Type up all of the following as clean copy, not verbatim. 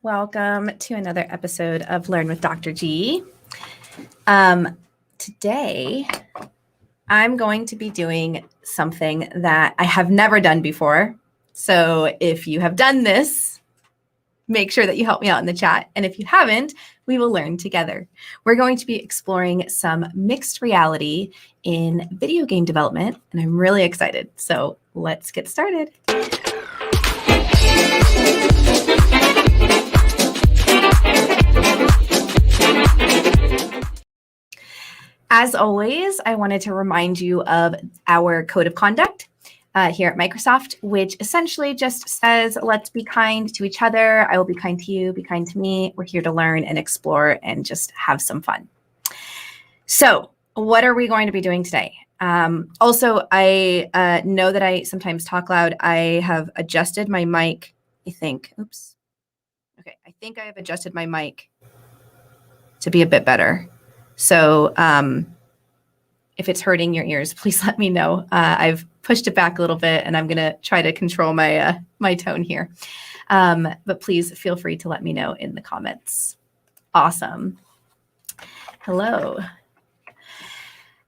Welcome to another episode of Learn with Dr. G. Today, I'm going to be doing something that I have never done before. So if you have done this, make sure that you help me out in the chat. And if you haven't, we will learn together. We're going to be exploring some mixed reality in video game development, and I'm really excited. So let's get started. As always, I wanted to remind you of our code of conduct here at Microsoft, which essentially just says, let's be kind to each other. I will be kind to you, be kind to me. We're here to learn and explore and just have some fun. So what are we going to be doing today? Also, I know that I sometimes talk loud. I have adjusted my mic, I think. Oops. Okay, I think I have adjusted my mic to be a bit better. So if it's hurting your ears, please let me know. I've pushed it back a little bit, and I'm going to try to control my my tone here. But please feel free to let me know in the comments. Awesome. Hello.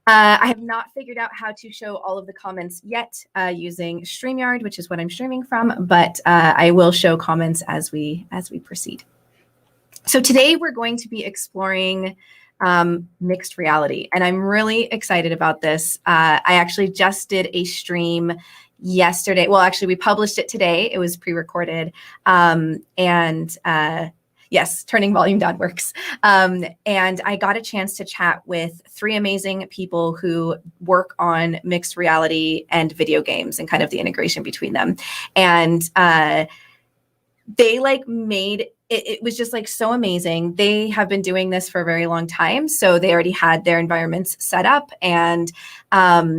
I have not figured out how to show all of the comments yet using StreamYard, which is what I'm streaming from, but I will show comments as we proceed. So today we're going to be exploring mixed reality, and I'm really excited about this. I actually just did a stream yesterday. Well, actually, we published it today. It was pre-recorded, yes, turning volume down works. And I got a chance to chat with three amazing people who work on mixed reality and video games and kind of the integration between them. And they made it was just so amazing. They have been doing this for a very long time. So they already had their environments set up. And I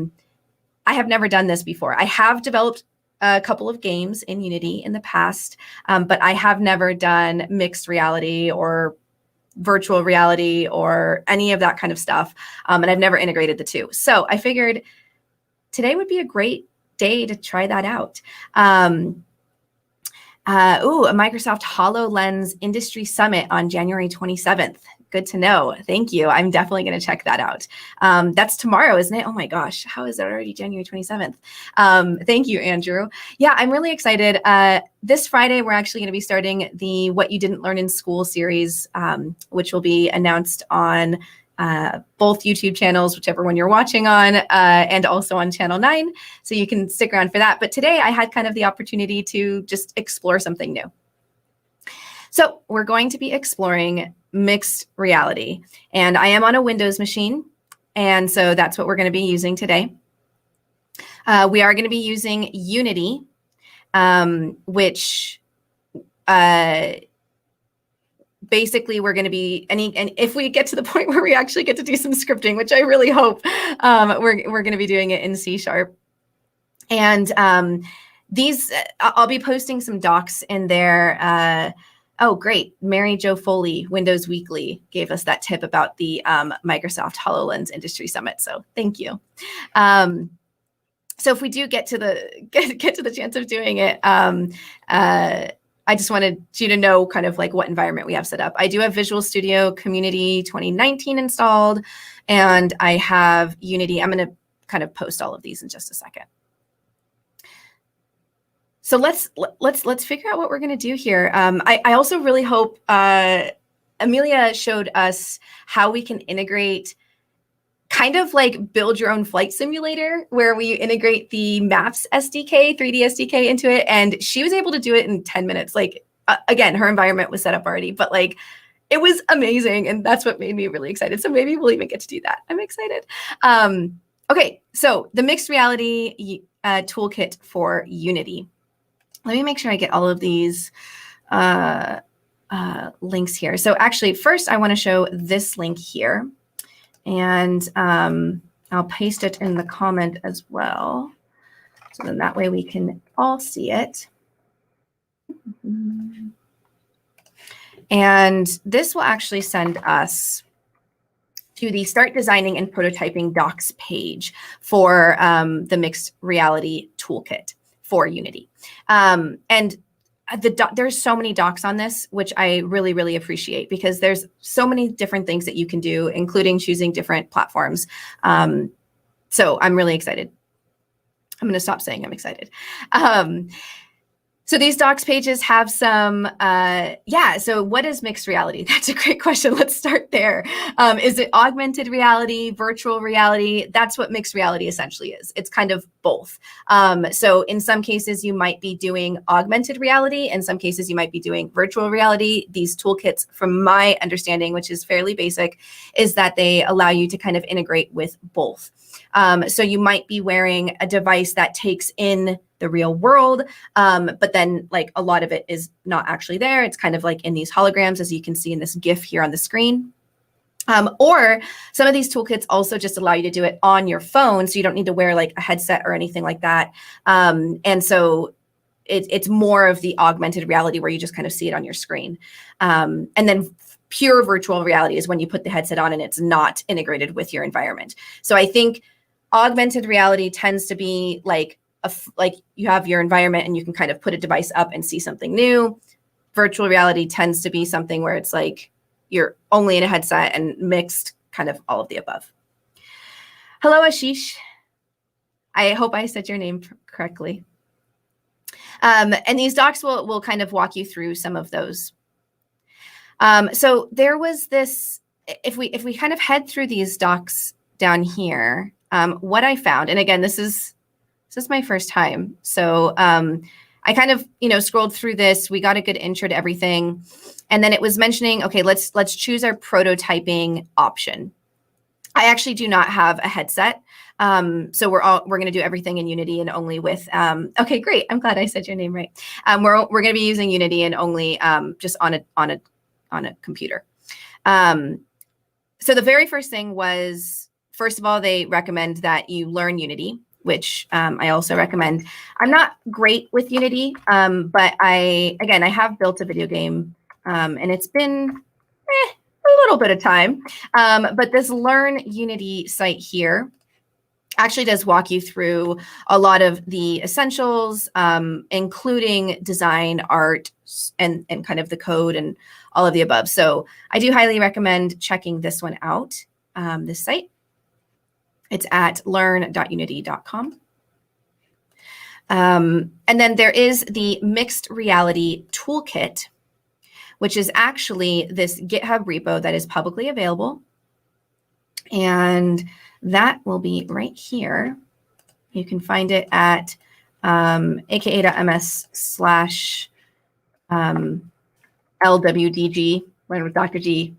have never done this before. I have developed a couple of games in Unity in the past, but I have never done mixed reality or virtual reality or any of that kind of stuff. And I've never integrated the two. So I figured today would be a great day to try that out. A Microsoft HoloLens Industry Summit on January 27th. Good to know. Thank you. I'm definitely going to check that out. That's tomorrow, isn't it? Oh my gosh, how is it already January 27th? Thank you, Andrew. Yeah, I'm really excited. This Friday, we're actually going to be starting the What You Didn't Learn in School series, which will be announced on both YouTube channels, whichever one you're watching on, and also on Channel 9. So you can stick around for that. But today I had kind of the opportunity to just explore something new. So we're going to be exploring mixed reality. And I am on a Windows machine. And so that's what we're going to be using today. We are going to be using Unity, which basically we're going to be and if we get to the point where we actually get to do some scripting, which I really hope, we're going to be doing it in C#. And these I'll be posting some docs in there. Oh, great. Mary Jo Foley, Windows Weekly, gave us that tip about the Microsoft HoloLens Industry Summit. So thank you. So if we do get to the chance of doing it, I just wanted you to know kind of what environment we have set up. I do have Visual Studio Community 2019 installed, and I have Unity. I'm going to kind of post all of these in just a second. So let's figure out what we're going to do here. I also really hope Amelia showed us how we can integrate kind of build your own flight simulator, where we integrate the Maps SDK, 3D SDK into it. And she was able to do it in 10 minutes. Again, her environment was set up already, but it was amazing. And that's what made me really excited. So maybe we'll even get to do that. I'm excited. Okay, so the mixed reality toolkit for Unity. Let me make sure I get all of these links here. So actually, first, I want to show this link here. And I'll paste it in the comment as well. So then that way we can all see it. And this will actually send us to the Start Designing and Prototyping Docs page for the Mixed Reality Toolkit for Unity. And there's so many docs on this, which I really, really appreciate, because there's so many different things that you can do, including choosing different platforms. So I'm really excited. I'm going to stop saying I'm excited. So these docs pages have some, so what is mixed reality? That's a great question. Let's start there. Is it augmented reality, virtual reality? That's what mixed reality essentially is. It's kind of both. So in some cases, you might be doing augmented reality. In some cases, you might be doing virtual reality. These toolkits, from my understanding, which is fairly basic, is that they allow you to kind of integrate with both. So you might be wearing a device that takes in the real world, but then like a lot of it is not actually there. It's kind of like in these holograms, as you can see in this GIF here on the screen. Or some of these toolkits also just allow you to do it on your phone, so you don't need to wear like a headset or anything like that. And so it's more of the augmented reality where you just kind of see it on your screen. And then pure virtual reality is when you put the headset on and it's not integrated with your environment. So I think augmented reality tends to be like you have your environment and you can kind of put a device up and see something new. Virtual reality tends to be something where it's like you're only in a headset and mixed, kind of all of the above. Hello, Ashish. I hope I said your name correctly. And these docs will kind of walk you through some of those. So there was this, if we kind of head through these docs down here, what I found, and again, this is my first time. So I kind of, scrolled through this. We got a good intro to everything. And then it was mentioning, okay, let's choose our prototyping option. I actually do not have a headset. So we're going to do everything in Unity and only with, okay, great. I'm glad I said your name right. We're going to be using Unity and only just on a computer. So the very first thing was, first of all, they recommend that you learn Unity, which I also recommend. I'm not great with Unity, but I have built a video game, and it's been a little bit of time. But this Learn Unity site here actually does walk you through a lot of the essentials, including design, art, and kind of the code and all of the above. So I do highly recommend checking this one out, this site. It's at learn.unity.com. And then there is the Mixed Reality Toolkit, which is actually this GitHub repo that is publicly available. And that will be right here. You can find it at aka.ms/LWDG, right with Dr. G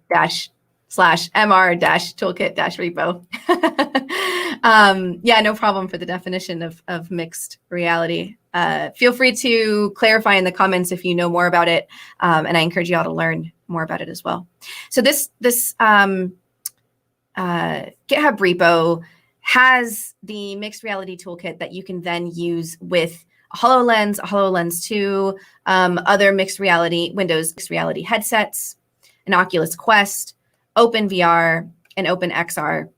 /MR-toolkit-repo. Yeah, no problem for the definition of mixed reality. Feel free to clarify in the comments if you know more about it, and I encourage you all to learn more about it as well. So this GitHub repo has the mixed reality toolkit that you can then use with a HoloLens 2, other mixed reality, Windows mixed reality headsets, an Oculus Quest, OpenVR, and OpenXR.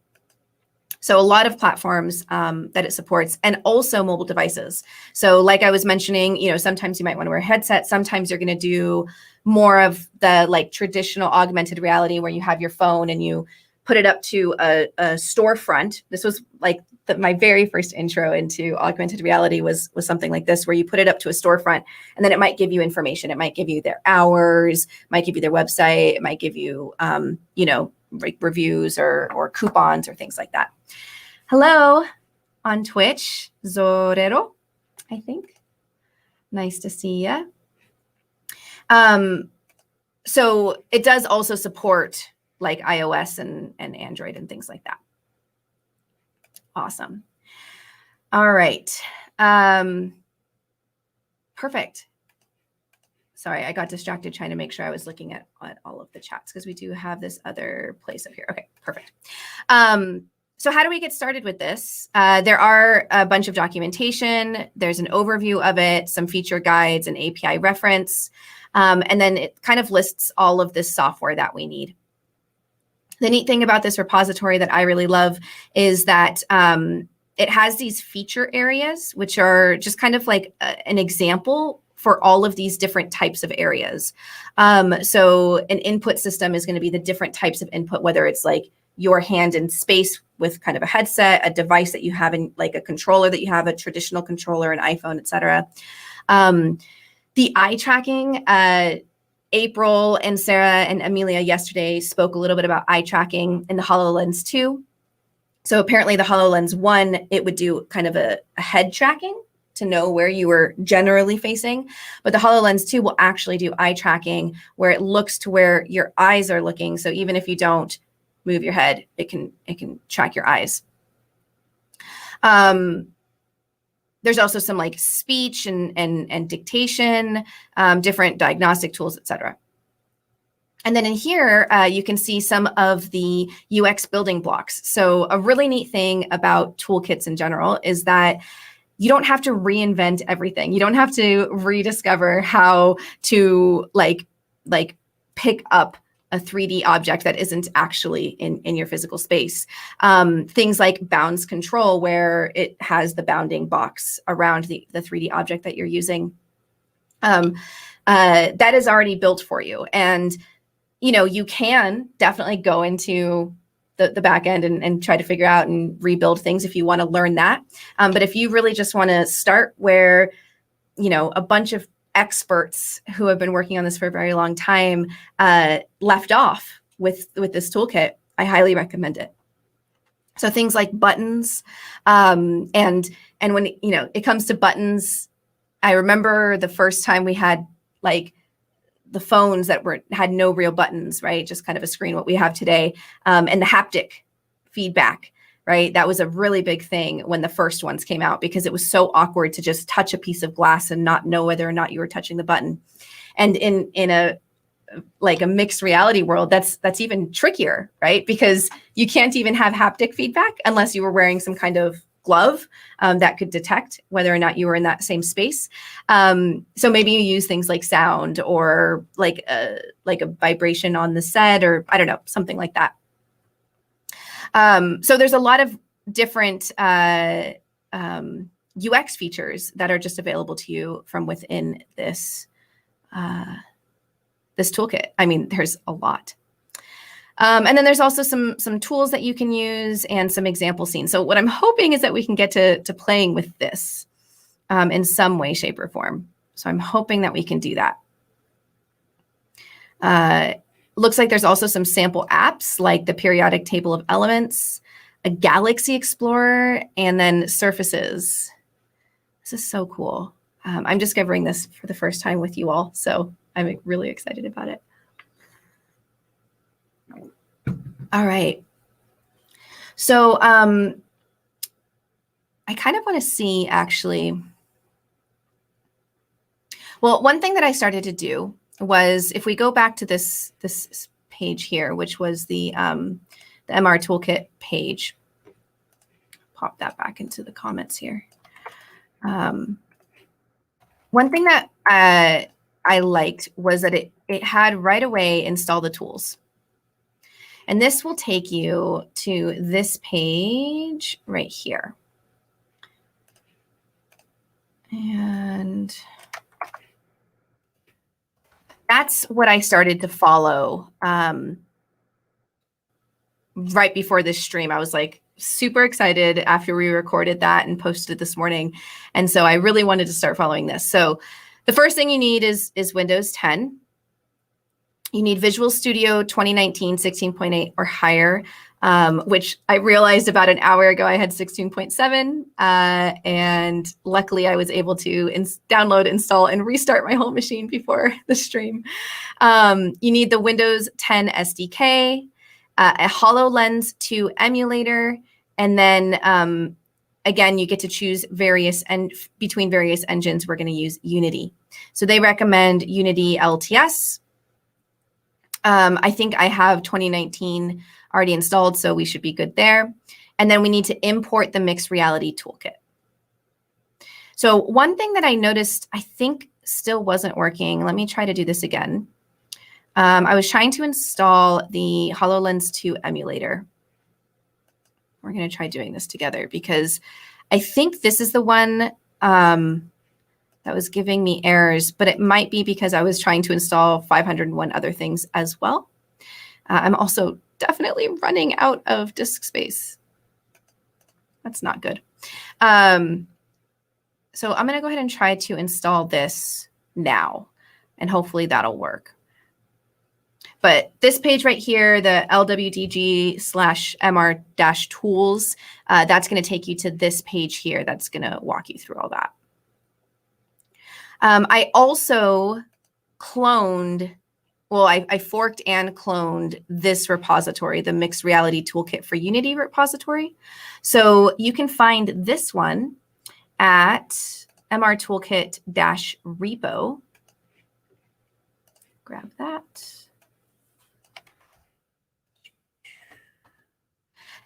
So a lot of platforms that it supports, and also mobile devices. So like I was mentioning, sometimes you might want to wear a headset. Sometimes you're going to do more of the like traditional augmented reality where you have your phone and you put it up to a storefront. This was like my very first intro into augmented reality was something like this, where you put it up to a storefront and then it might give you information. It might give you their hours, might give you their website, it might give you, like reviews or coupons or things like that. Hello on Twitch, Zorero, I think. Nice to see you. So it does also support like iOS and Android and things like that. Awesome. All right. Perfect. Sorry, I got distracted trying to make sure I was looking at all of the chats because we do have this other place up here. Okay, perfect. So how do we get started with this? There are a bunch of documentation. There's an overview of it, some feature guides, an API reference, and then it kind of lists all of this software that we need. The neat thing about this repository that I really love is that it has these feature areas, which are just kind of like an example for all of these different types of areas. So an input system is going to be the different types of input, whether it's like your hand in space with kind of a headset, a device that you have in like a controller that you have, a traditional controller, an iPhone, etc. The eye tracking, April and Sarah and Amelia yesterday spoke a little bit about eye tracking in the HoloLens 2. So apparently the HoloLens 1, it would do kind of a head tracking to know where you were generally facing. But the HoloLens 2 will actually do eye tracking where it looks to where your eyes are looking. So even if you don't move your head, it can track your eyes. There's also some like speech and dictation, different diagnostic tools, etc. And then in here, you can see some of the UX building blocks. So a really neat thing about toolkits in general is that you don't have to reinvent everything. You don't have to rediscover how to like pick up a 3D object that isn't actually in your physical space. Things like bounds control, where it has the bounding box around the 3D object that you're using. That is already built for you. And, you know, you can definitely go into the back end and try to figure out and rebuild things if you want to learn that. But if you really just want to start where, you know, a bunch of experts who have been working on this for a very long time left off with this toolkit, I highly recommend it. So things like buttons, and when, you know, it comes to buttons, I remember the first time we had like the phones that had no real buttons, right? Just kind of a screen, what we have today, and the haptic feedback, right? That was a really big thing when the first ones came out because it was so awkward to just touch a piece of glass and not know whether or not you were touching the button. And in a like a mixed reality world, that's even trickier, right? Because you can't even have haptic feedback unless you were wearing some kind of glove that could detect whether or not you were in that same space. So maybe you use things like sound or like a vibration on the set, or I don't know, something like that. So there's a lot of different UX features that are just available to you from within this this toolkit. I mean, there's a lot. And then there's also some tools that you can use and some example scenes. So what I'm hoping is that we can get to playing with this in some way, shape, or form. So I'm hoping that we can do that. Looks like there's also some sample apps like the periodic table of elements, a galaxy explorer, and then surfaces. This is so cool. I'm discovering this for the first time with you all, so I'm really excited about it. All right. So I kind of want to see actually. Well, one thing that I started to do was, if we go back to this page here, which was the MR Toolkit page, pop that back into the comments here. One thing that I liked was that it had right away install the tools. And this will take you to this page right here. And that's what I started to follow right before this stream. I was like super excited after we recorded that and posted it this morning. And so I really wanted to start following this. So the first thing you need is Windows 10. You need Visual Studio 2019 16.8 or higher, which I realized about an hour ago I had 16.7. And luckily I was able to download, install, and restart my whole machine before the stream. You need the Windows 10 SDK, a HoloLens 2 emulator, and then again, you get to choose between various engines. We're going to use Unity. So they recommend Unity LTS. I think I have 2019 already installed, so we should be good there. And then we need to import the mixed reality toolkit. So one thing that I noticed, I think still wasn't working. Let me try to do this again. I was trying to install the HoloLens 2 emulator. We're going to try doing this together because I think this is the one that that was giving me errors, but it might be because I was trying to install 501 other things as well. I'm also definitely running out of disk space. That's not good. So I'm going to go ahead and try to install this now, and hopefully that'll work. But this page right here, the LWDG/MR-tools, that's going to take you to this page here. That's going to walk you through all that. I also cloned, well, I forked and cloned this repository, the Mixed Reality Toolkit for Unity repository. So you can find this one at mrtoolkit-repo. Grab that.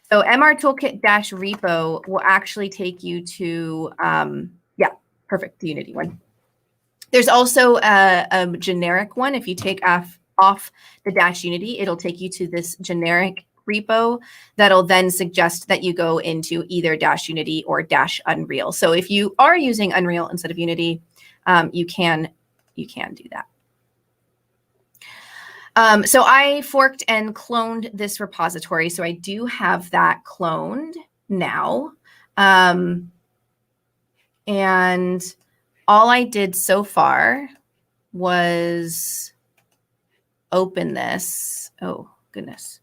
So mrtoolkit-repo will actually take you to, yeah, perfect, the Unity one. There's also a generic one. If you take off the -Unity, it'll take you to this generic repo that'll then suggest that you go into either -Unity or -Unreal. So if you are using Unreal instead of Unity, you can do that. So I forked and cloned this repository. So I do have that cloned now. And all I did so far was open this. Oh, goodness.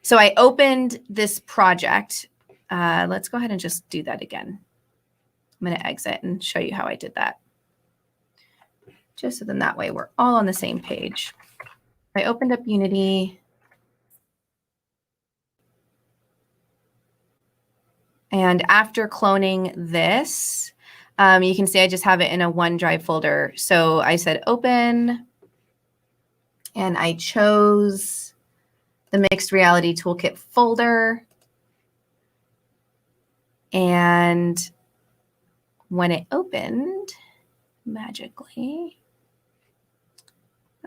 So I opened this project. Let's go ahead and just do that again. I'm going to exit and show you how I did that. Just so then that way we're all on the same page. I opened up Unity. And after cloning this, you can see I just have it in a OneDrive folder. So I said open, and I chose the Mixed Reality Toolkit folder. And when it opened, magically,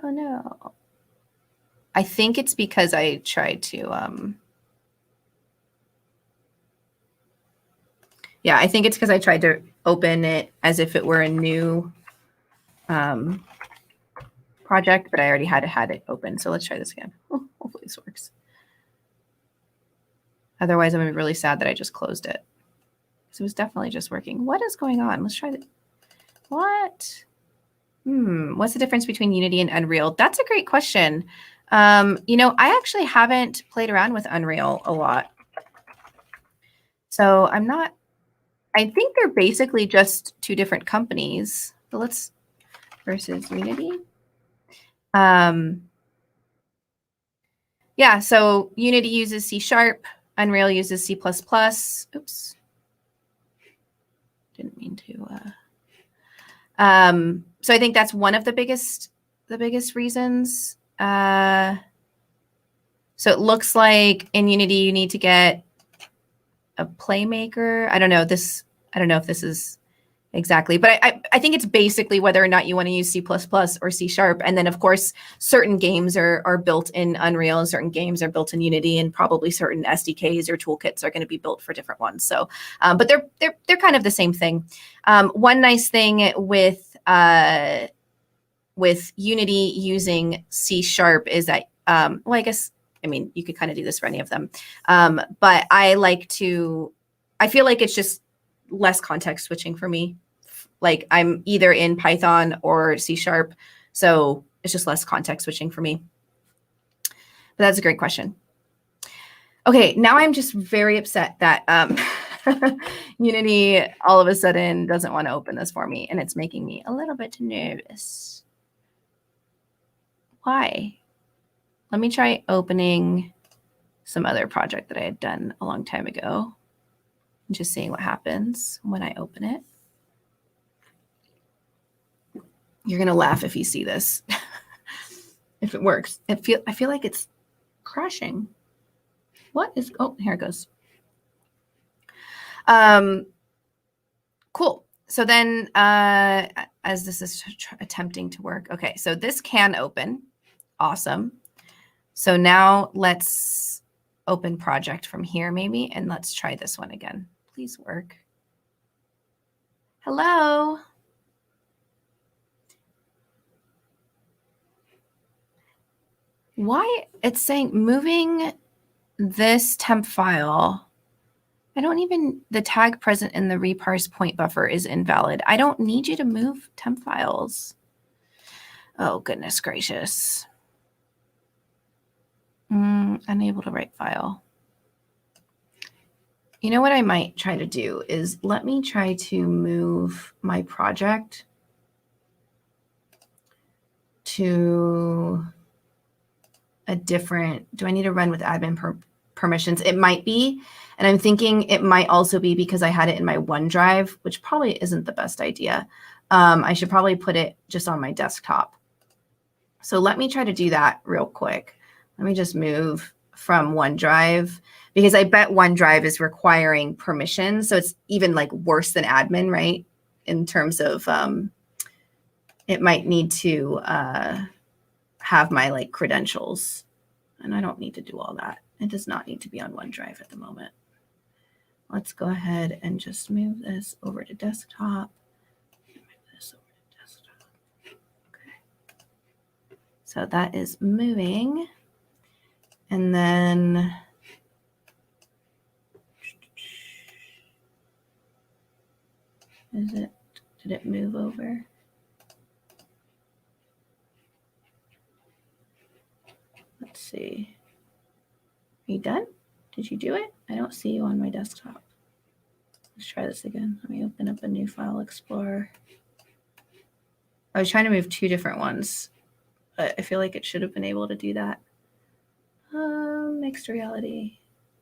oh no. I think it's because I tried to, yeah, I think it's because I tried to open it as if it were a new project, but I already had it open. So let's try this again. Oh, hopefully this works. Otherwise, I'm going to be really sad that I just closed it. So it was definitely just working. What is going on? Let's try that. What? What's the difference between Unity and Unreal? That's a great question. You know, I actually haven't played around with Unreal a lot. So I'm not, I think they're basically just two different companies. But let's, versus Unity. Yeah, so Unity uses C#, Unreal uses C++. Oops. Didn't mean to. So I think that's one of the biggest reasons. So it looks like in Unity you need to get a playmaker. I don't know if this is exactly, but I think it's basically whether or not you want to use C++ or C#. And then of course, certain games are built in Unreal, and certain games are built in Unity, and probably certain SDKs or toolkits are going to be built for different ones. So, but they're kind of the same thing. One nice thing with Unity using C# is that, well, I guess, I mean, you could kind of do this for any of them. But I feel like it's just less context switching for me. Like I'm either in Python or C#, so it's just less context switching for me. But that's a great question. Okay, now I'm just very upset that Unity all of a sudden doesn't want to open this for me, and it's making me a little bit nervous. Why? Let me try opening some other project that I had done a long time ago. And just seeing what happens when I open it. You're gonna laugh if you see this. If it works. I feel like it's crashing. What is, oh, here it goes. Cool. So then as this is attempting to work, okay, so this can open. Awesome. So now let's open project from here maybe, and let's try this one again. Please work. Hello. Why it's saying moving this temp file. I don't even, the tag present in the reparse point buffer is invalid. I don't need you to move temp files. Oh, goodness gracious. Unable to write file. You know what I might try to do is let me try to move my project to a different, do I need to run with admin permissions? It might be. And I'm thinking it might also be because I had it in my OneDrive, which probably isn't the best idea. I should probably put it just on my desktop. So let me try to do that real quick. Let me just move from OneDrive because I bet OneDrive is requiring permissions. So it's even like worse than admin, right? In terms of it might need to have my like credentials. And I don't need to do all that. It does not need to be on OneDrive at the moment. Let's go ahead and just move this over to desktop. Move this over to desktop. Okay. So that is moving. And then did it move over? Let's see. Are you done? Did you do it? I don't see you on my desktop. Let's try this again. Let me open up a new file explorer. I was trying to move two different ones, but I feel like it should have been able to do that. Mixed reality,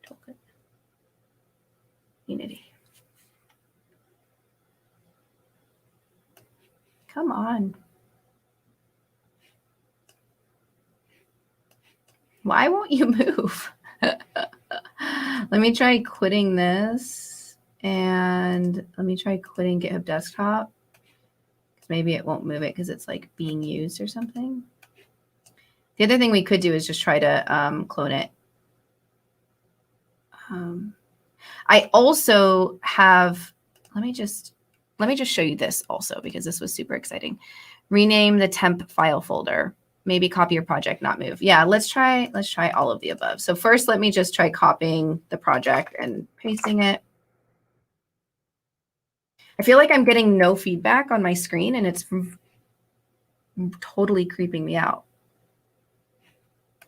toolkit, Unity. Come on. Why won't you move? Let me try quitting this and let me try quitting GitHub Desktop. Maybe it won't move it because it's like being used or something. The other thing we could do is just try to clone it. I also have, let me just show you this also because this was super exciting. Rename the temp file folder. Maybe copy your project, not move. Yeah, let's try all of the above. So first, let me just try copying the project and pasting it. I feel like I'm getting no feedback on my screen and it's totally creeping me out.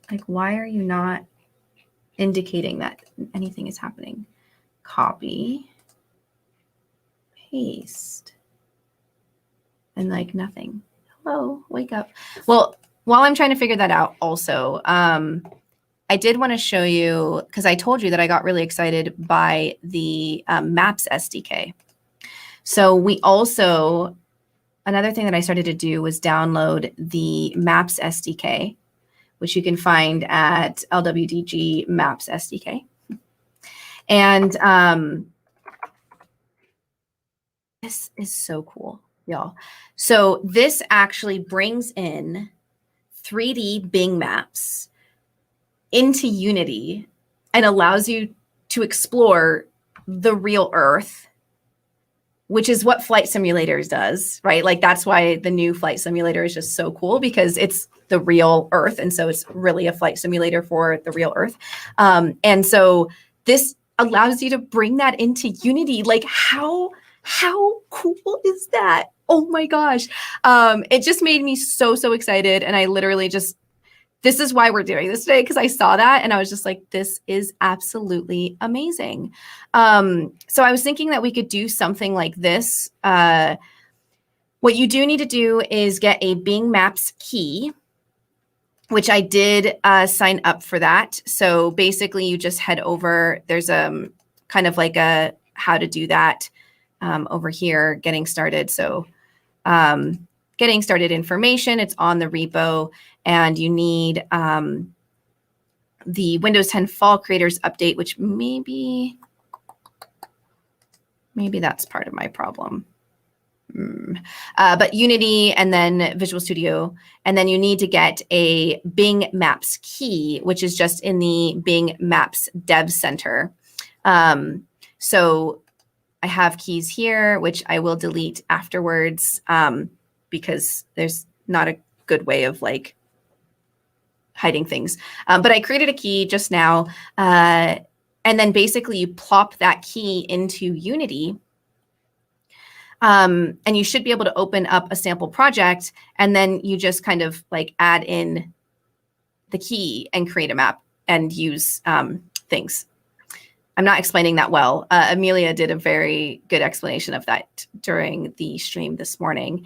Like, why are you not indicating that anything is happening? Copy, paste, and like nothing. Hello, wake up. Well, while I'm trying to figure that out also, I did want to show you, because I told you that I got really excited by the Maps SDK. So we also, another thing that I started to do was download the Maps SDK, which you can find at LWDG Maps SDK. And this is so cool, y'all. So this actually brings in 3D Bing Maps into Unity and allows you to explore the real Earth, which is what Flight Simulators does, right? Like that's why the new Flight Simulator is just so cool because it's the real Earth. And so it's really a flight simulator for the real Earth. And so this allows you to bring that into Unity. Like how cool is that? Oh my gosh. It just made me so excited. And I literally just, this is why we're doing this today, because I saw that and I was just like, this is absolutely amazing. So I was thinking that we could do something like this. What you do need to do is get a Bing Maps key, which I did sign up for that. So basically you just head over, there's kind of like a how to do that over here, getting started. So getting started information, it's on the repo, and you need the Windows 10 Fall Creators Update, which maybe that's part of my problem. But Unity and then Visual Studio, and then you need to get a Bing Maps key, which is just in the Bing Maps Dev Center. So I have keys here, which I will delete afterwards because there's not a good way of like hiding things. But I created a key just now. And then basically you plop that key into Unity. And you should be able to open up a sample project. And then you just kind of like add in the key and create a map and use things. I'm not explaining that well. Amelia did a very good explanation of that during the stream this morning.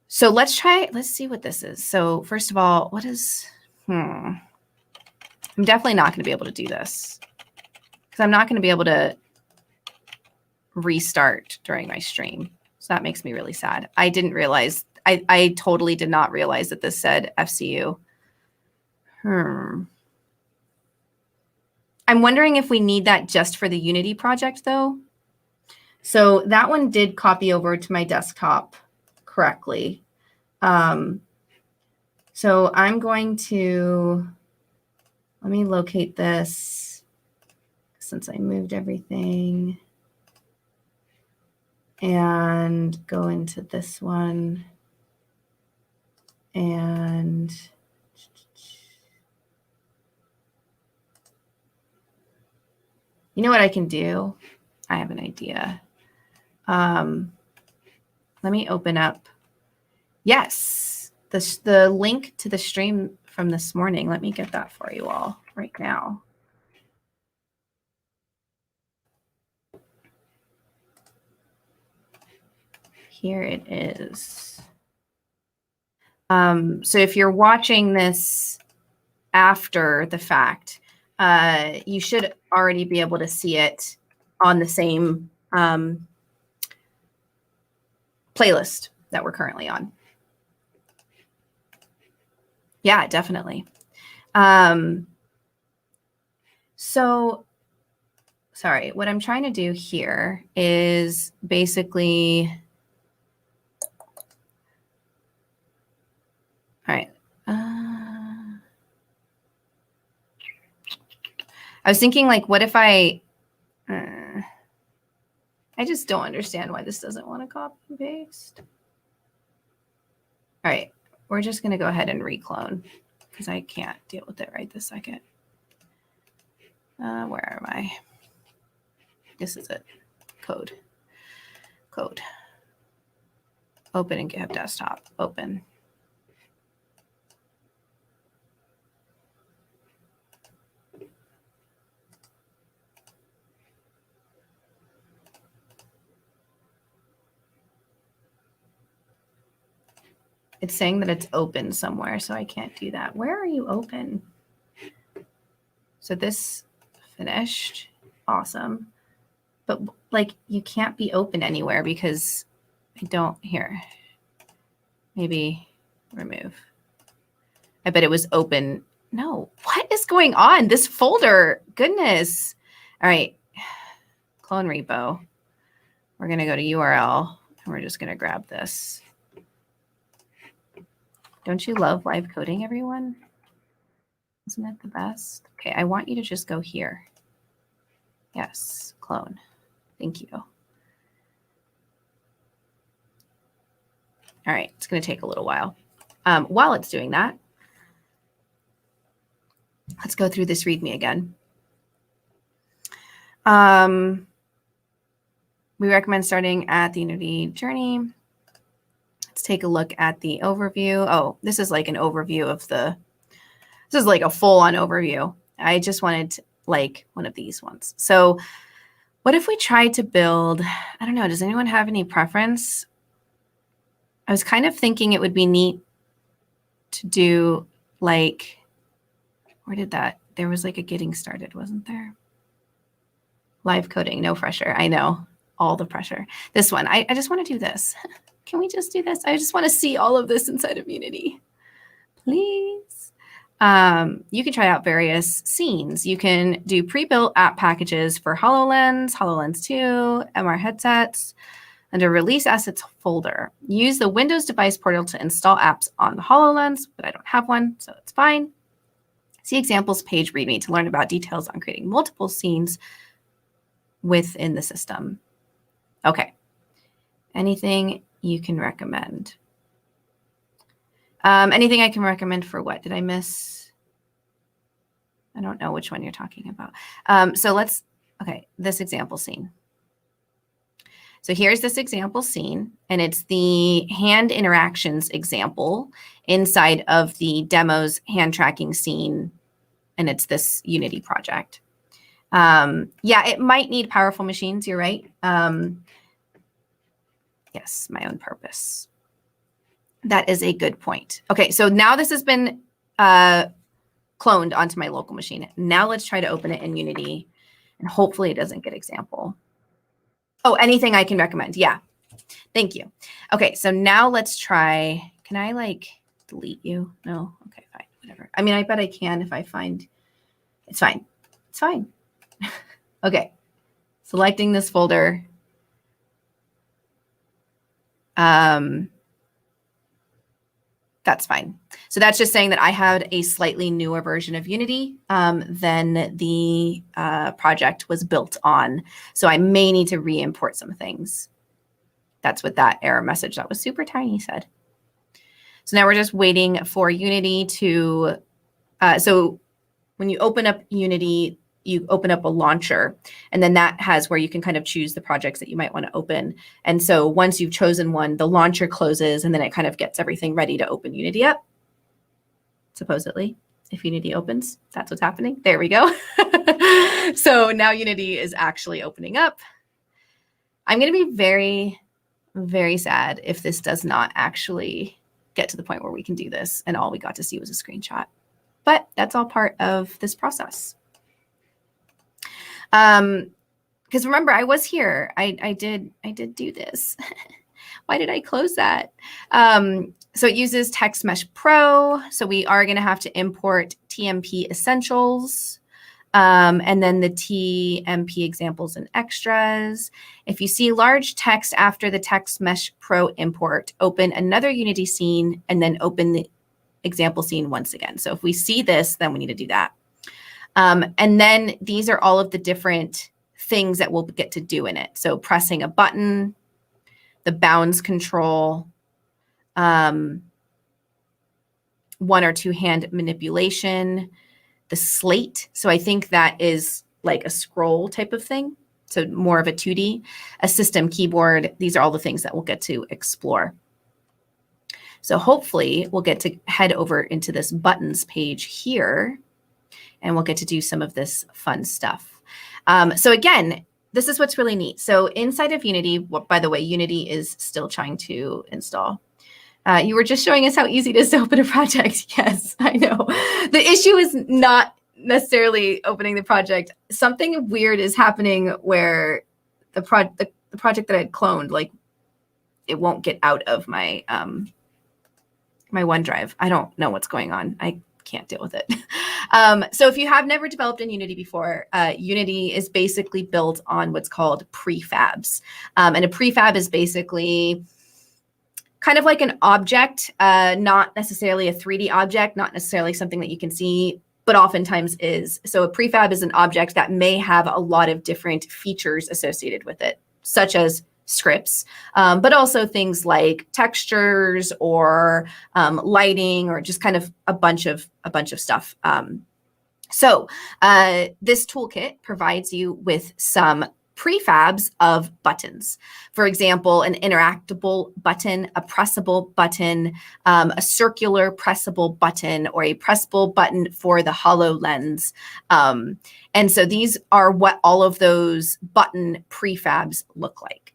So let's see what this is. So first of all, what is, I'm definitely not going to be able to do this because I'm not going to be able to restart during my stream. So that makes me really sad. I didn't realize, I totally did not realize that this said FCU. I'm wondering if we need that just for the Unity project though. So that one did copy over to my desktop correctly. So I'm going to, let me locate this since I moved everything and go into this one and you know what I can do? I have an idea. Let me open up. Yes, the link to the stream from this morning. Let me get that for you all right now. Here it is. So if you're watching this after the fact, you should already be able to see it on the same playlist that we're currently on. Yeah, definitely. So, sorry, what I'm trying to do here is basically, all right. I was thinking like, what if I just don't understand why this doesn't want to copy and paste. All right, we're just going to go ahead and reclone because I can't deal with it right this second. Where am I? This is it. Code. Open in GitHub Desktop. Open. It's saying that it's open somewhere, so I can't do that. Where are you open? So this finished. Awesome. But like you can't be open anywhere because I don't here. Maybe remove. I bet it was open. No, what is going on? This folder, goodness. All right, clone repo. We're gonna go to URL and we're just gonna grab this. Don't you love live coding, everyone? Isn't it the best? Okay, I want you to just go here. Yes, clone. Thank you. All right, it's going to take a little while. While it's doing that, let's go through this README again. We recommend starting at the Unity journey. Let's take a look at the overview. Oh, this is like an overview of the, this is like a full-on overview. I just wanted like one of these ones. So what if we tried to build, I don't know, does anyone have any preference? I was kind of thinking it would be neat to do like, where did that, there was like a getting started, wasn't there? Live coding, no pressure. I know, all the pressure. This one, I just want to do this. Can we just do this? I just want to see all of this inside of Unity, please. You can try out various scenes. You can do pre-built app packages for HoloLens, HoloLens 2, MR headsets, under Release Assets folder. Use the Windows Device Portal to install apps on the HoloLens, but I don't have one, so it's fine. See examples page README to learn about details on creating multiple scenes within the system. Okay. Anything you can recommend? Anything I can recommend for what? Did I miss? I don't know which one you're talking about. So okay, this example scene. So here's this example scene, and it's the hand interactions example inside of the demos hand tracking scene, and it's this Unity project. Yeah, it might need powerful machines, you're right. Yes, my own purpose. That is a good point. Okay, so now this has been cloned onto my local machine. Now let's try to open it in Unity, and hopefully it doesn't get example. Oh, anything I can recommend. Yeah, thank you. Okay, so now let's try. Can I like delete you? No? Okay, fine, whatever. I mean, I bet I can if I find, it's fine. It's fine. Okay, selecting this folder. That's fine. So that's just saying that I had a slightly newer version of Unity than the project was built on. So I may need to re-import some things. That's what that error message that was super tiny said. So now we're just waiting for Unity to, so when you open up Unity, you open up a launcher, and then that has where you can kind of choose the projects that you might want to open. And so once you've chosen one, the launcher closes, and then it kind of gets everything ready to open Unity up. Supposedly, if Unity opens, that's what's happening. There we go. So now Unity is actually opening up. I'm going to be very, very sad if this does not actually get to the point where we can do this, and all we got to see was a screenshot. But that's all part of this process. Because remember, I was here. I did do this. Why did I close that? So it uses Text Mesh Pro. So we are going to have to import TMP Essentials, and then the TMP examples and extras. If you see large text after the Text Mesh Pro import, open another Unity scene and then open the example scene once again. So if we see this, then we need to do that. And then these are all of the different things that we'll get to do in it. So pressing a button, the bounds control, one or two hand manipulation, the slate. So I think that is like a scroll type of thing. So more of a 2D, a system keyboard. These are all the things that we'll get to explore. So hopefully we'll get to head over into this buttons page here, and we'll get to do some of this fun stuff. So again, this is what's really neat. So inside of Unity, by the way, Unity is still trying to install. You were just showing us how easy it is to open a project. Yes, I know. The issue is not necessarily opening the project. Something weird is happening where the project that I had cloned, like, it won't get out of my my OneDrive. I don't know what's going on. I can't deal with it. So if you have never developed in Unity before, Unity is basically built on what's called prefabs. And a prefab is basically kind of like an object, not necessarily a 3D object, not necessarily something that you can see, but oftentimes is. So a prefab is an object that may have a lot of different features associated with it, such as scripts, but also things like textures or lighting, or just kind of a bunch of stuff. So this toolkit provides you with some prefabs of buttons. For example, an interactable button, a pressable button, a circular pressable button, or a pressable button for the HoloLens. And so these are what all of those button prefabs look like.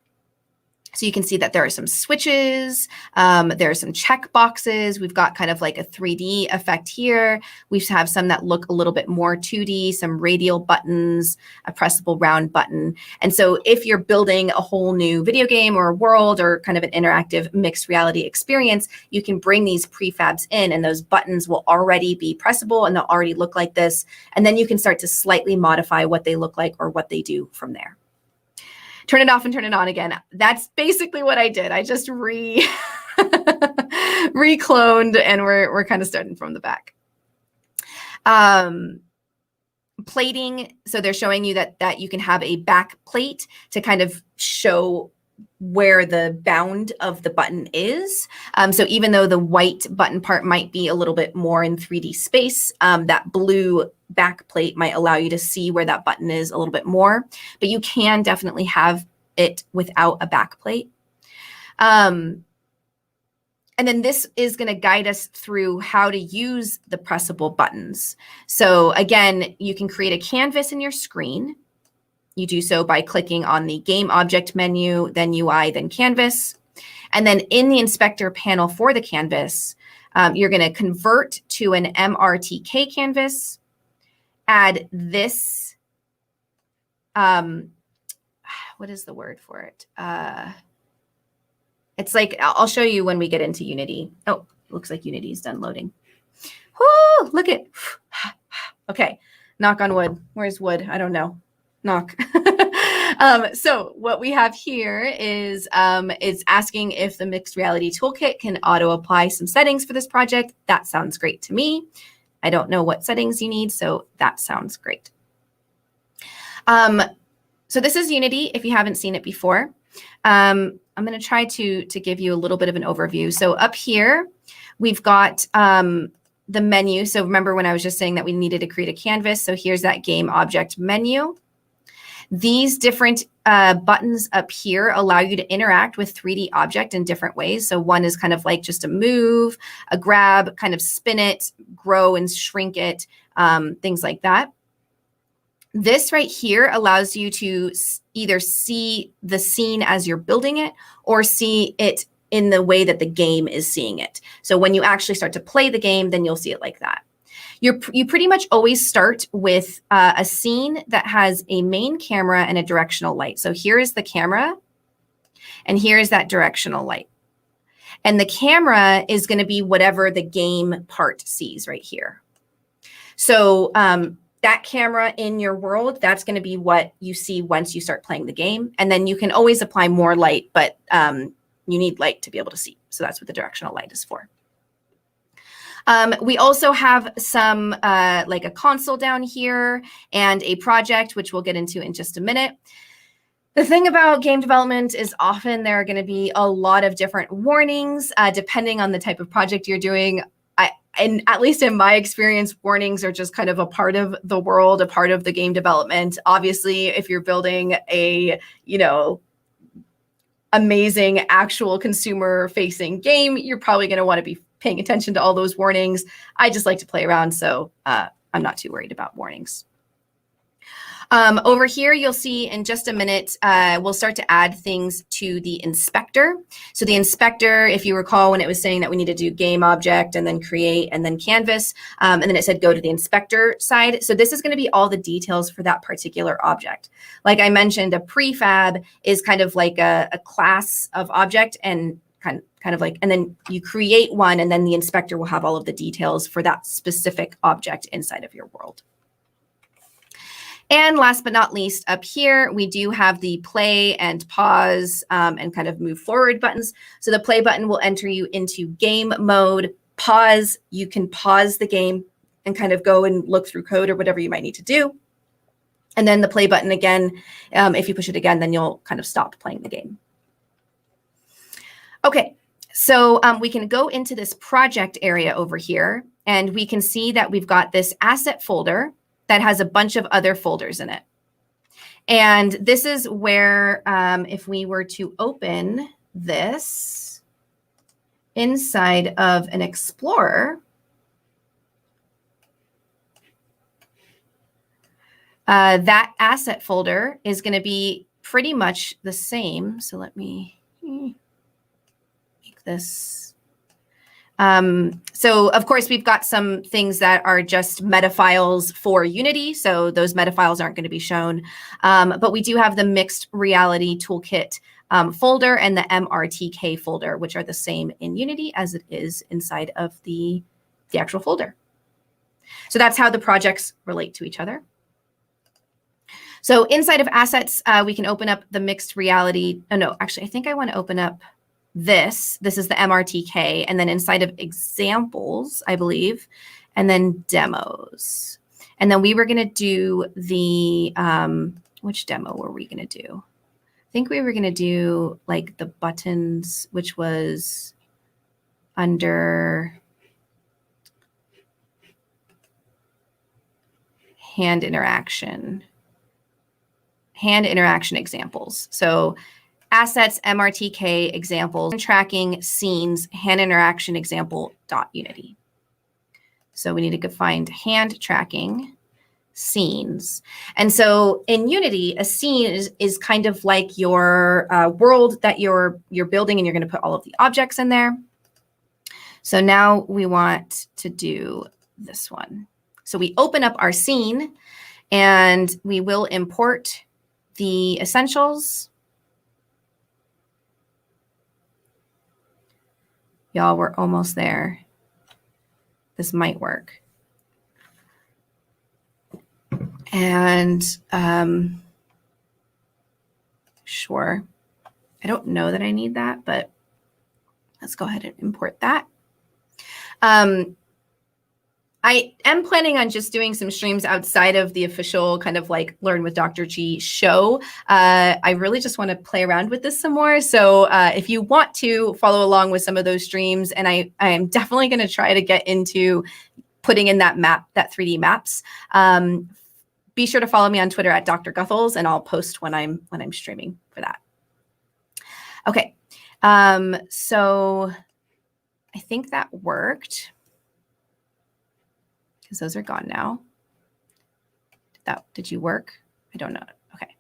So you can see that there are some switches, there are some check boxes. We've got kind of like a 3D effect here. We have some that look a little bit more 2D, some radial buttons, a pressable round button. And so if you're building a whole new video game or a world or kind of an interactive mixed reality experience, you can bring these prefabs in, and those buttons will already be pressable and they'll already look like this. And then you can start to slightly modify what they look like or what they do from there. Turn it off and turn it on again. That's basically what I did. I just recloned, and we're kind of starting from the back. plating. So they're showing you that you can have a back plate to kind of show where the bound of the button is. So even though the white button part might be a little bit more in 3D space, that blue back plate might allow you to see where that button is a little bit more, but you can definitely have it without a back plate. And then this is going to guide us through how to use the pressable buttons. So again, you can create a canvas in your screen. You do so by clicking on the Game Object menu, then UI, then Canvas. And then in the inspector panel for the canvas, you're going to convert to an MRTK canvas, add this, what is the word for it? It's like, I'll show you when we get into Unity. Oh, looks like Unity is done loading. Whoo, look at, okay, knock on wood. Where's wood? I don't know. Knock. So what we have here is it's asking if the mixed reality toolkit can auto apply some settings for this project. That sounds great to me. I don't know what settings you need, so that sounds great. So this is Unity if you haven't seen it before. I'm going to try to give you a little bit of an overview. So up here, we've got the menu. So remember when I was just saying that we needed to create a canvas. So here's that game object menu. These different buttons up here allow you to interact with 3D object in different ways. So one is kind of like just a move, a grab, kind of spin it, grow and shrink it, things like that. This right here allows you to either see the scene as you're building it or see it in the way that the game is seeing it. So when you actually start to play the game, then you'll see it like that. You pretty much always start with a scene that has a main camera and a directional light. So here is the camera, and here is that directional light. And the camera is going to be whatever the game part sees right here. So that camera in your world, that's going to be what you see once you start playing the game. And then you can always apply more light, but you need light to be able to see. So that's what the directional light is for. We also have some like a console down here and a project, which we'll get into in just a minute. The thing about game development is often there are going to be a lot of different warnings depending on the type of project you're doing. And at least in my experience, warnings are just kind of a part of the world, a part of the game development. Obviously, if you're building a, amazing actual consumer facing game, you're probably going to want to be paying attention to all those warnings. I just like to play around, so I'm not too worried about warnings. Over here, you'll see in just a minute, we'll start to add things to the inspector. So the inspector, if you recall when it was saying that we need to do game object and then create and then canvas, and then it said go to the inspector side. So this is going to be all the details for that particular object. Like I mentioned, a prefab is kind of like a class of object and kind of like, and then you create one and then the inspector will have all of the details for that specific object inside of your world. And last but not least, up here, we do have the play and pause and kind of move forward buttons. So the play button will enter you into game mode. Pause, you can pause the game and kind of go and look through code or whatever you might need to do. And then the play button again, if you push it again, then you'll kind of stop playing the game. Okay, so we can go into this project area over here, and we can see that we've got this asset folder that has a bunch of other folders in it. And this is where, if we were to open this inside of an Explorer, that asset folder is going to be pretty much the same. So let me make this. So of course, we've got some things that are just meta files for Unity. So those meta files aren't going to be shown. But we do have the mixed reality toolkit folder and the MRTK folder, which are the same in Unity as it is inside of the actual folder. So that's how the projects relate to each other. So inside of assets, we can open up the mixed reality. Oh, no, actually, I think I want to open up this. This is the MRTK, and then inside of examples, I believe, and then demos. And then we were going to do the, which demo were we going to do? I think we were going to do like the buttons, which was under hand interaction examples. So assets, MRTK examples, tracking, scenes, hand interaction example, .unity. So we need to find hand tracking, scenes. And so in Unity, a scene is kind of like your world that you're building, and you're going to put all of the objects in there. So now we want to do this one. So we open up our scene, and we will import the essentials. Y'all, we're almost there. This might work. And sure, I don't know that I need that, but let's go ahead and import that. I am planning on just doing some streams outside of the official kind of like Learn with Dr. G show. I really just want to play around with this some more. So if you want to follow along with some of those streams, and I am definitely going to try to get into putting in that map, that 3D maps. Be sure to follow me on Twitter at Dr. Guthels, and I'll post when I'm streaming for that. Okay, so I think that worked, because those are gone now. Did you work? I don't know. Okay.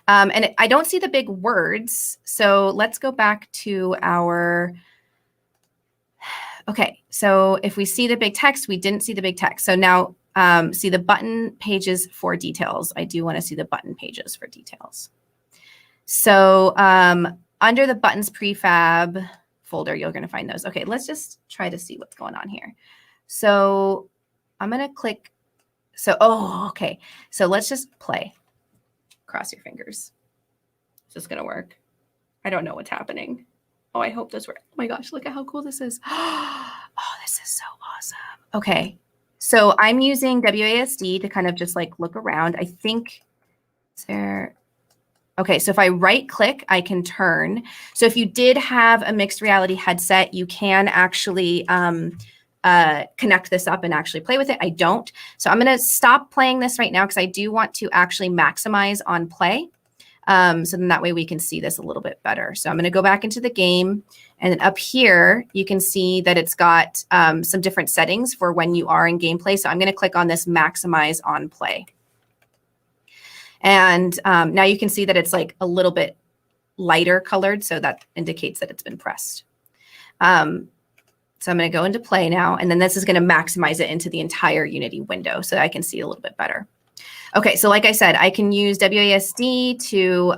And I don't see the big words. So let's go back to our, okay. So if we see the big text, we didn't see the big text. So now see the button pages for details. I do want to see the button pages for details. So under the buttons prefab folder, you're going to find those. Okay, let's just try to see what's going on here. So I'm going to click. So, oh, okay. So let's just play. Cross your fingers. Is this going to work? I don't know what's happening. Oh, I hope this works. Oh my gosh, look at how cool this is. Oh, this is so awesome. Okay. So I'm using WASD to kind of just like look around. I think, is there, okay, so if I right click, I can turn. So if you did have a mixed reality headset, you can actually connect this up and actually play with it. I don't. So I'm going to stop playing this right now because I do want to actually maximize on play. So then that way we can see this a little bit better. So I'm going to go back into the game, and then up here, you can see that it's got some different settings for when you are in gameplay. So I'm going to click on this maximize on play. And now you can see that it's like a little bit lighter colored. So that indicates that it's been pressed. So I'm going to go into play now, and then this is going to maximize it into the entire Unity window so that I can see a little bit better. Okay, so like I said, I can use WASD to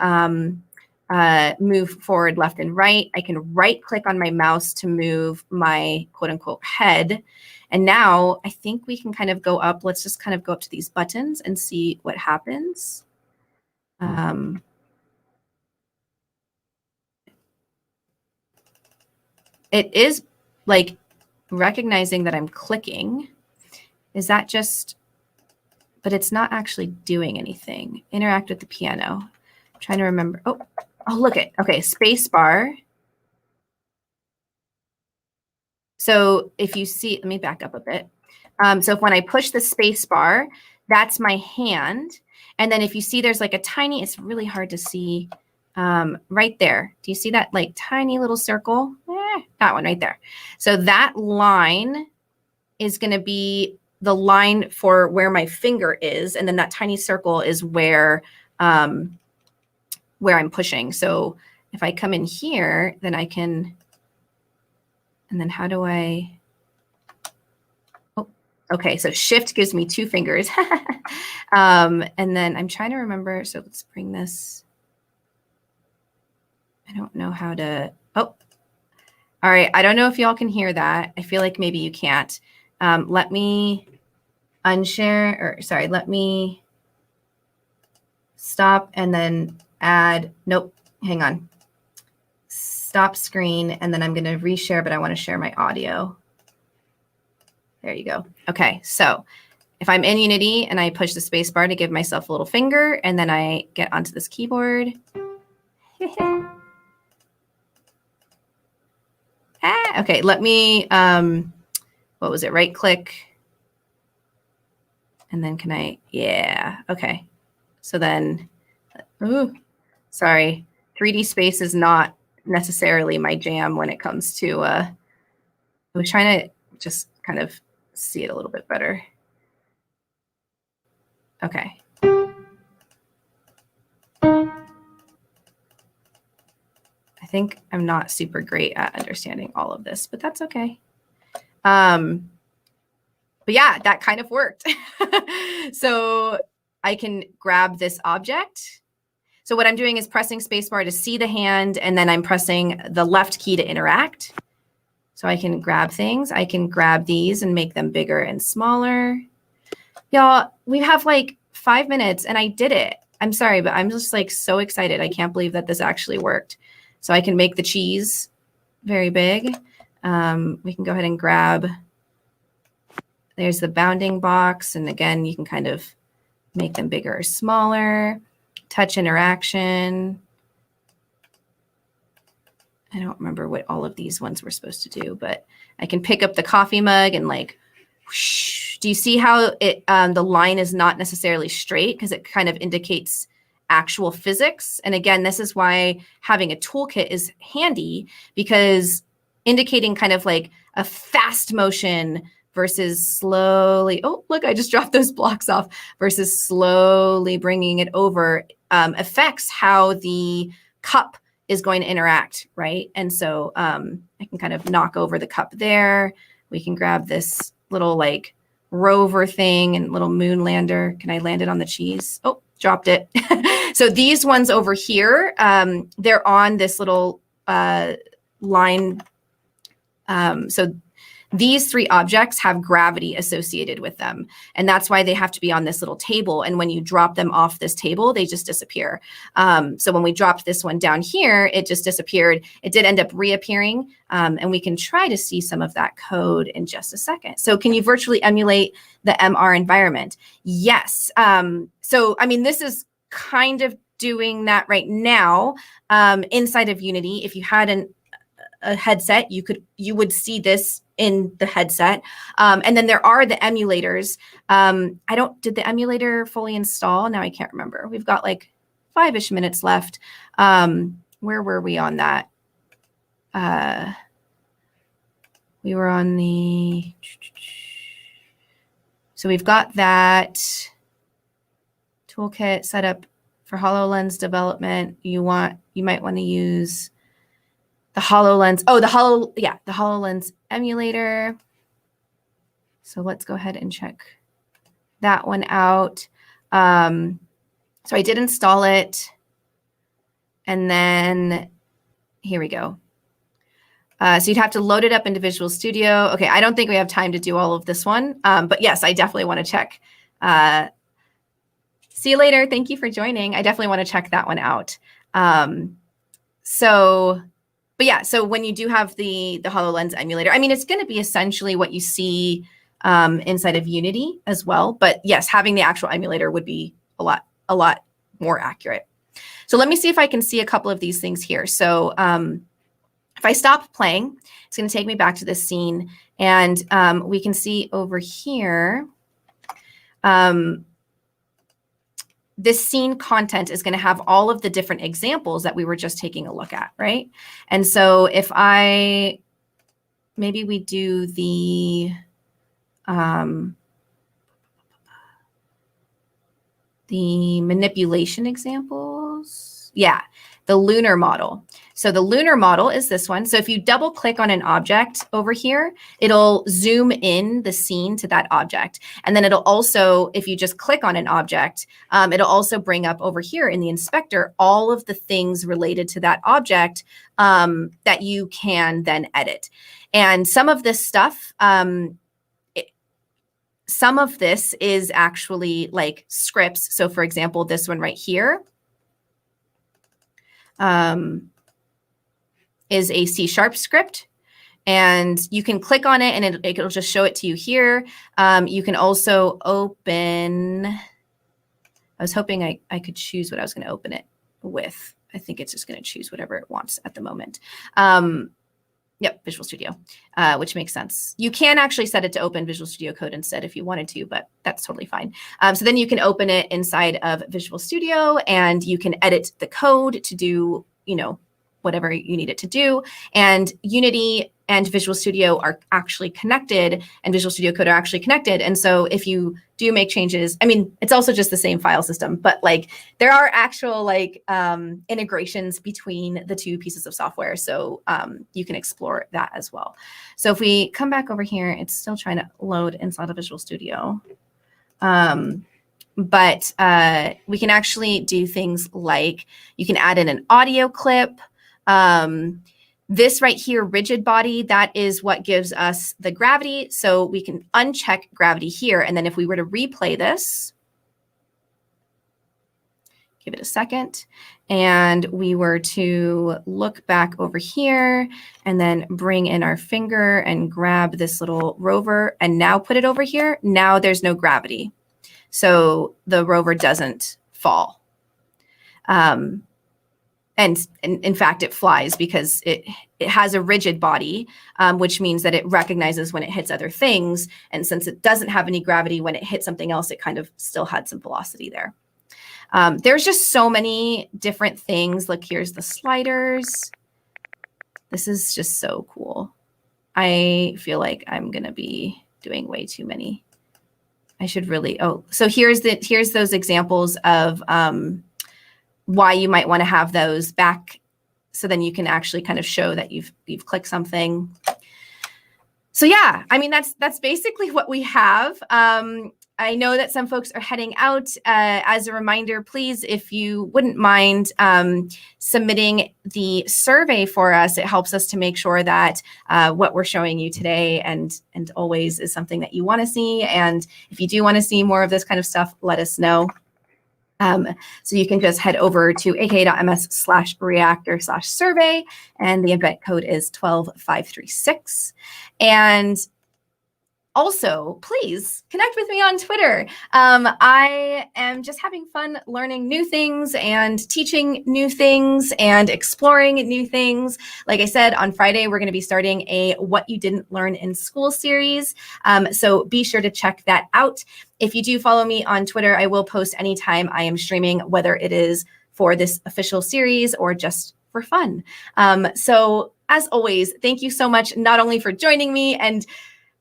move forward, left, and right. I can right click on my mouse to move my quote unquote head. And now I think we can kind of go up. Let's just kind of go up to these buttons and see what happens. It is like recognizing that I'm clicking. Is that just, but it's not actually doing anything. Interact with the piano. I'm trying to remember. Oh, look it. Okay, space bar. So if you see, let me back up a bit. So if when I push the space bar, that's my hand. And then if you see there's like a tiny, it's really hard to see right there. Do you see that like tiny little circle? That one right there. So that line is going to be the line for where my finger is. And then that tiny circle is where I'm pushing. So if I come in here, then I can, and then how do I, oh, okay. So shift gives me 2 fingers. And then I'm trying to remember. So let's bring this. I don't know how to, oh, all right. I don't know if y'all can hear that. I feel like maybe you can't. Let me unshare, or sorry, let me stop and then add, nope, hang on. Stop screen, and then I'm going to reshare, but I want to share my audio. There you go. Okay, so if I'm in Unity and I push the space bar to give myself a little finger, and then I get onto this keyboard. Okay, let me, what was it? Right click. And then can I, yeah, okay. So then, ooh, sorry. 3D space is not necessarily my jam when it comes to, I was trying to just kind of see it a little bit better. Okay. I think I'm not super great at understanding all of this, but that's okay. But yeah, that kind of worked. So I can grab this object. So what I'm doing is pressing spacebar to see the hand, and then I'm pressing the left key to interact. So I can grab things. I can grab these and make them bigger and smaller. Y'all, we have like 5 minutes and I did it. I'm sorry, but I'm just like so excited. I can't believe that this actually worked. So I can make the cheese very big. We can go ahead and grab, there's the bounding box. And again, you can kind of make them bigger or smaller. Touch interaction. I don't remember what all of these ones were supposed to do, but I can pick up the coffee mug and like, whoosh. Do you see how it the line is not necessarily straight because it kind of indicates actual physics? And again, this is why having a toolkit is handy, because indicating kind of like a fast motion versus slowly, oh, look, I just dropped those blocks off, versus slowly bringing it over affects how the cup is going to interact, right? And so I can kind of knock over the cup there. We can grab this little like rover thing and little moon lander. Can I land it on the cheese? Oh, dropped it. So these ones over here, they're on this little line. So these 3 objects have gravity associated with them. And that's why they have to be on this little table. And when you drop them off this table, they just disappear. So when we dropped this one down here, it just disappeared. It did end up reappearing. And we can try to see some of that code in just a second. So can you virtually emulate the MR environment? Yes. So, I mean, this is kind of doing that right now inside of Unity. If you had a headset, you would see this in the headset. And then there are the emulators. Did the emulator fully install? Now I can't remember. We've got like 5-ish minutes left. Where were we on that? We were on the, so we've got that toolkit set up for HoloLens development. You might want to use the HoloLens. Oh, the HoloLens emulator. So let's go ahead and check that one out. So I did install it. And then here we go. So you'd have to load it up into Visual Studio. Okay, I don't think we have time to do all of this one. But yes, I definitely want to check. See you later. Thank you for joining. I definitely want to check that one out. But yeah, so when you do have the HoloLens emulator, I mean, it's going to be essentially what you see inside of Unity as well. But yes, having the actual emulator would be a lot more accurate. So let me see if I can see a couple of these things here. So if I stop playing, it's going to take me back to this scene. And we can see over here, this scene content is going to have all of the different examples that we were just taking a look at, right? And so if maybe we do the manipulation examples. Yeah, the lunar model. So the lunar model is this one. So if you double click on an object over here, it'll zoom in the scene to that object. And then it'll also, if you just click on an object, it'll also bring up over here in the inspector all of the things related to that object that you can then edit. And some of this stuff, some of this is actually like scripts. So for example, this one right here is a C# script. And you can click on it and it'll just show it to you here. You can also open, I was hoping I could choose what I was going to open it with. I think it's just going to choose whatever it wants at the moment. Yep, Visual Studio, which makes sense. You can actually set it to open Visual Studio Code instead if you wanted to, but that's totally fine. So then you can open it inside of Visual Studio and you can edit the code to do, whatever you need it to do. And Unity and Visual Studio are actually connected, and Visual Studio Code are actually connected. And so if you do make changes, I mean, it's also just the same file system, but like there are actual like integrations between the two pieces of software. So you can explore that as well. So if we come back over here, it's still trying to load inside of Visual Studio. But we can actually do things like you can add in an audio clip. This right here, rigid body, that is what gives us the gravity. So we can uncheck gravity here. And then if we were to replay this, give it a second, and we were to look back over here and then bring in our finger and grab this little rover and now put it over here, now there's no gravity. So the rover doesn't fall. And in fact, it flies because it has a rigid body, which means that it recognizes when it hits other things. And since it doesn't have any gravity, when it hits something else, it kind of still had some velocity there. There's just so many different things. Look, here's the sliders. This is just so cool. I feel like I'm going to be doing way too many. I should really, so here's those examples of why you might want to have those back, so then you can actually kind of show that you've clicked something. So yeah, I mean, that's basically what we have. I know that some folks are heading out. As a reminder, please, if you wouldn't mind submitting the survey for us, it helps us to make sure that what we're showing you today and always is something that you want to see. And if you do want to see more of this kind of stuff, let us know. So you can just head over to aka.ms/reactor/survey, and the event code is 12536. And also, please connect with me on Twitter. I am just having fun learning new things and teaching new things and exploring new things. Like I said, on Friday, we're going to be starting a What You Didn't Learn in School series. So be sure to check that out. If you do follow me on Twitter, I will post anytime I am streaming, whether it is for this official series or just for fun. So as always, thank you so much, not only for joining me, and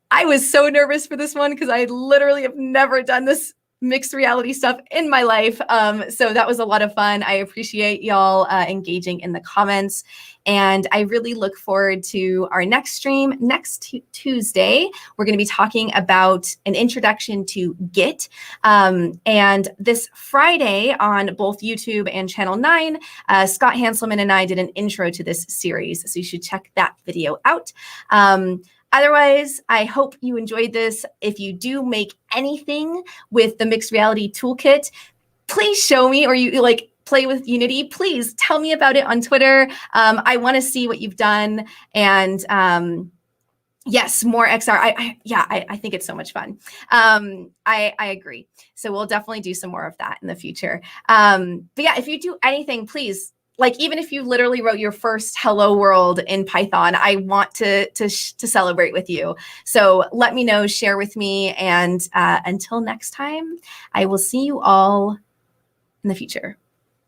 I was so nervous for this one because I literally have never done this mixed reality stuff in my life. So that was a lot of fun. I appreciate y'all engaging in the comments. And I really look forward to our next stream next Tuesday. We're going to be talking about an introduction to Git. And this Friday on both YouTube and Channel 9, Scott Hanselman and I did an intro to this series. So you should check that video out. Otherwise, I hope you enjoyed this. If you do make anything with the Mixed Reality Toolkit, please show me, or you like play with Unity, please tell me about it on Twitter. I want to see what you've done. And yes, more XR. I think it's so much fun. I agree. So we'll definitely do some more of that in the future. But yeah, if you do anything, please, like, even if you literally wrote your first hello world in Python, I want to celebrate with you. So let me know, share with me. And until next time, I will see you all in the future.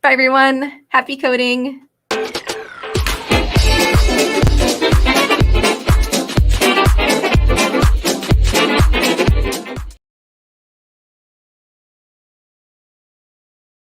Bye, everyone. Happy coding.